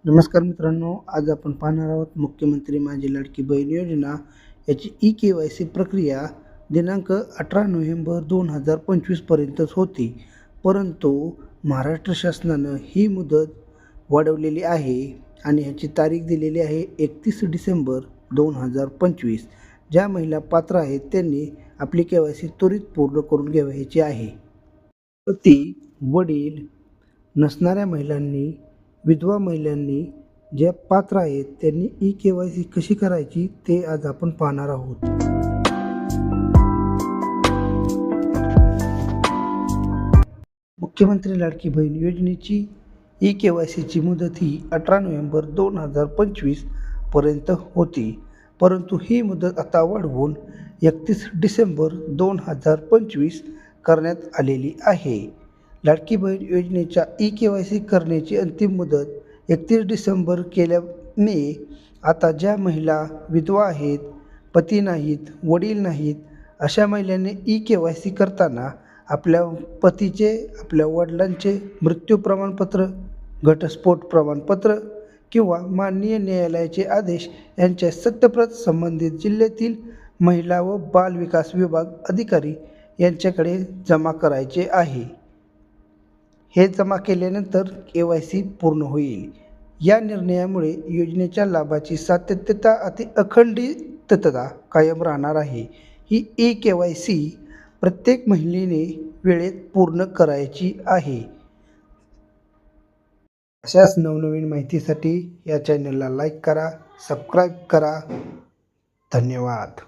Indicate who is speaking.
Speaker 1: नमस्कार मित्रांनो, आज आपण पाहणार आहोत मुख्यमंत्री माझी लाडकी बहीण योजना याची KYC प्रक्रिया दिनांक 18 नोव्हेंबर 2025 पर्यंतच होती, परंतु महाराष्ट्र शासनानं ही मुदत वाढवलेली आहे आणि ह्याची तारीख दिलेली आहे 31 डिसेंबर 2025. ज्या महिला पात्र आहेत त्यांनी आपली KYC त्वरित पूर्ण करून घ्यायची आहे. पती, वडील नसणाऱ्या महिलांनी, विधवा महिलांनी ज्या पात्र आहेत त्यांनी KYC कशी करायची ते आज आपण पाहणार आहोत. मुख्यमंत्री लाडकी बहीण योजनेची KYCची मुदत ही 18 नोव्हेंबर 2025 पर्यंत होती, परंतु ही मुदत आता वाढवून 31 डिसेंबर 2025 करण्यात आलेली आहे. लाडकी बहीण योजनेच्या KYC करण्याची अंतिम मुदत 31 डिसेंबर केल्याने आता ज्या महिला विधवा आहेत, पती नाहीत, वडील नाहीत, अशा महिलांनी KYC करताना आपल्या पतीचे, आपल्या वडिलांचे मृत्यू प्रमाणपत्र, घटस्फोट प्रमाणपत्र किंवा माननीय न्यायालयाचे आदेश यांच्या सत्यप्रत संबंधित जिल्ह्यातील महिला व बाल विकास विभाग अधिकारी यांच्याकडे जमा करायचे आहे. हे जमा केल्यानंतर KYC पूर्ण होईल. या निर्णयामुळे योजनेच्या लाभाची सातत्यता अति अखंडितता कायम राहणार आहे. ही KYC प्रत्येक महिलेने वेळेत पूर्ण करायची आहे. अशाच नवनवीन माहितीसाठी या चॅनलला लाईक करा, सबस्क्राईब करा. धन्यवाद.